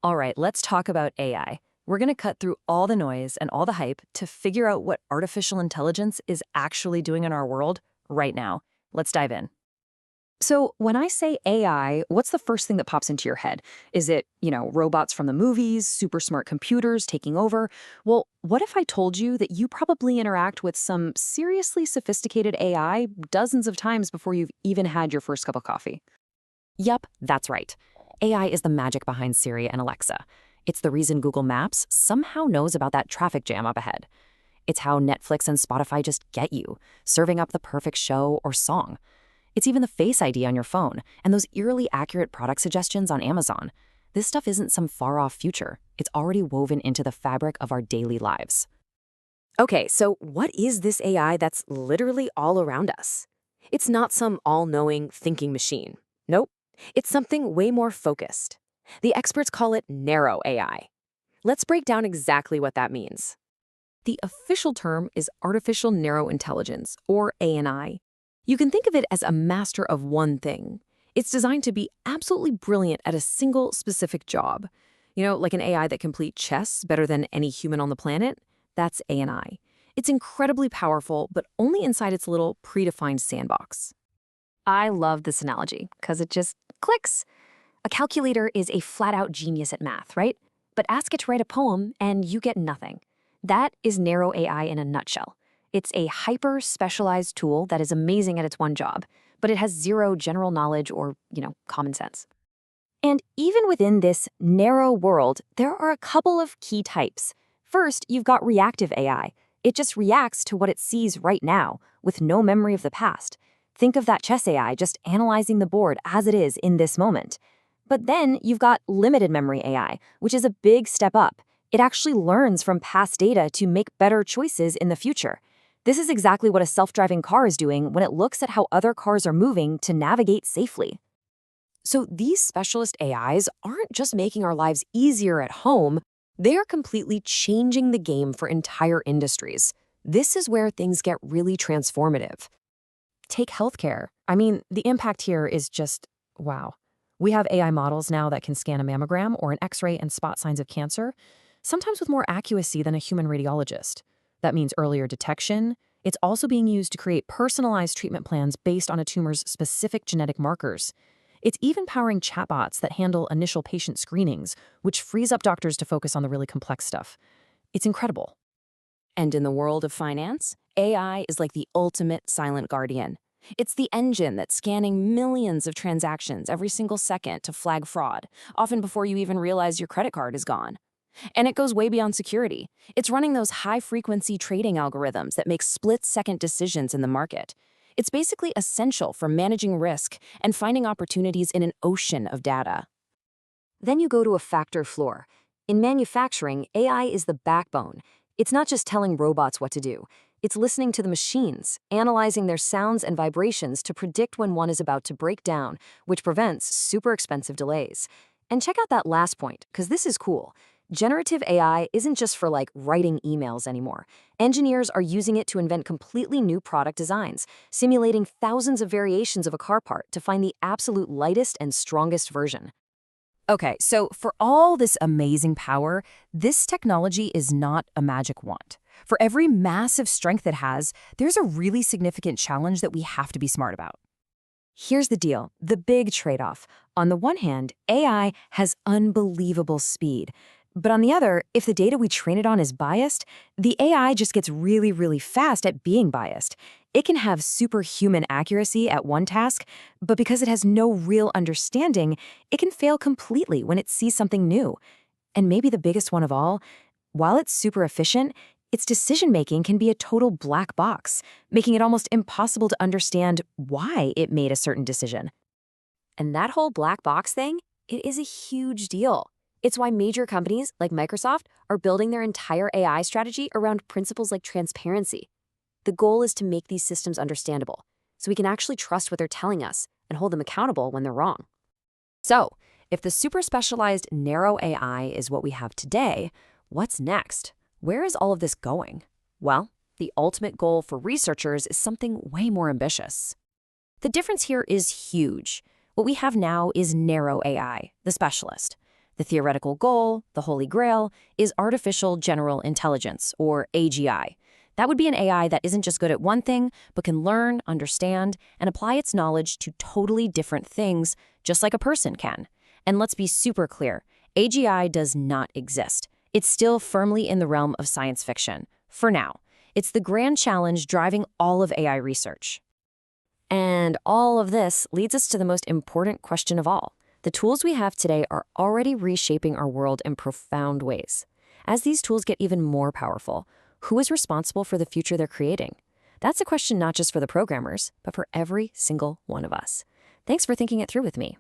All right, let's talk about AI. We're going to cut through all the noise and all the hype to figure out what artificial intelligence is actually doing in our world right now. Let's dive in. So, when I say AI, what's the first thing that pops into your head? Is it, robots from the movies, super smart computers taking over? Well, what if I told you that you probably interact with some seriously sophisticated AI dozens of times before you've even had your first cup of coffee? Yup, that's right. AI is the magic behind Siri and Alexa. It's the reason Google Maps somehow knows about that traffic jam up ahead. It's how Netflix and Spotify just get you, serving up the perfect show or song. It's even the Face ID on your phone and those eerily accurate product suggestions on Amazon. This stuff isn't some far-off future. It's already woven into the fabric of our daily lives. Okay, so what is this AI that's literally all around us? It's not some all-knowing thinking machine. Nope, it's something way more focused. The experts call it narrow AI. Let's break down exactly what that means. The official term is artificial narrow intelligence, or ANI. You can think of it as a master of one thing. It's designed to be absolutely brilliant at a single specific job. Like an AI that can play chess better than any human on the planet? That's ANI. It's incredibly powerful, but only inside its little predefined sandbox. I love this analogy because it just clicks. A calculator is a flat-out genius at math, right? But ask it to write a poem and you get nothing. That is narrow AI in a nutshell. It's a hyper-specialized tool that is amazing at its one job, but it has zero general knowledge or, common sense. And even within this narrow world, there are a couple of key types. First, you've got reactive AI. It just reacts to what it sees right now, with no memory of the past. Think of that chess AI just analyzing the board as it is in this moment. But then you've got limited memory AI, which is a big step up. It actually learns from past data to make better choices in the future. This is exactly what a self-driving car is doing when it looks at how other cars are moving to navigate safely. So these specialist AIs aren't just making our lives easier at home, they are completely changing the game for entire industries. This is where things get really transformative. Take healthcare. The impact here is just, wow. We have AI models now that can scan a mammogram or an X-ray and spot signs of cancer, sometimes with more accuracy than a human radiologist. That means earlier detection. It's also being used to create personalized treatment plans based on a tumor's specific genetic markers. It's even powering chatbots that handle initial patient screenings, which frees up doctors to focus on the really complex stuff. It's incredible. And in the world of finance, AI is like the ultimate silent guardian. It's the engine that's scanning millions of transactions every single second to flag fraud, often before you even realize your credit card is gone. And it goes way beyond security. It's running those high-frequency trading algorithms that make split-second decisions in the market. It's basically essential for managing risk and finding opportunities in an ocean of data. Then you go to a factor floor. In manufacturing, AI is the backbone. It's not just telling robots what to do. It's listening to the machines, analyzing their sounds and vibrations to predict when one is about to break down, which prevents super expensive delays. And check out that last point, because this is cool. Generative AI isn't just for writing emails anymore. Engineers are using it to invent completely new product designs, simulating thousands of variations of a car part to find the absolute lightest and strongest version. Okay, so for all this amazing power, this technology is not a magic wand. For every massive strength it has, there's a really significant challenge that we have to be smart about. Here's the deal, the big trade-off. On the one hand, AI has unbelievable speed. But on the other, if the data we train it on is biased, the AI just gets really, really fast at being biased. It can have superhuman accuracy at one task, but because it has no real understanding, it can fail completely when it sees something new. And maybe the biggest one of all, while it's super efficient, its decision-making can be a total black box, making it almost impossible to understand why it made a certain decision. And that whole black box thing, it is a huge deal. It's why major companies like Microsoft are building their entire AI strategy around principles like transparency. The goal is to make these systems understandable, so we can actually trust what they're telling us and hold them accountable when they're wrong. So, if the super specialized narrow AI is what we have today, what's next? Where is all of this going? Well, the ultimate goal for researchers is something way more ambitious. The difference here is huge. What we have now is narrow AI, the specialist. The theoretical goal, the holy grail, is artificial general intelligence, or AGI. That would be an AI that isn't just good at one thing, but can learn, understand, and apply its knowledge to totally different things, just like a person can. And let's be super clear, AGI does not exist. It's still firmly in the realm of science fiction, for now. It's the grand challenge driving all of AI research. And all of this leads us to the most important question of all. The tools we have today are already reshaping our world in profound ways. As these tools get even more powerful, who is responsible for the future they're creating? That's a question not just for the programmers, but for every single one of us. Thanks for thinking it through with me.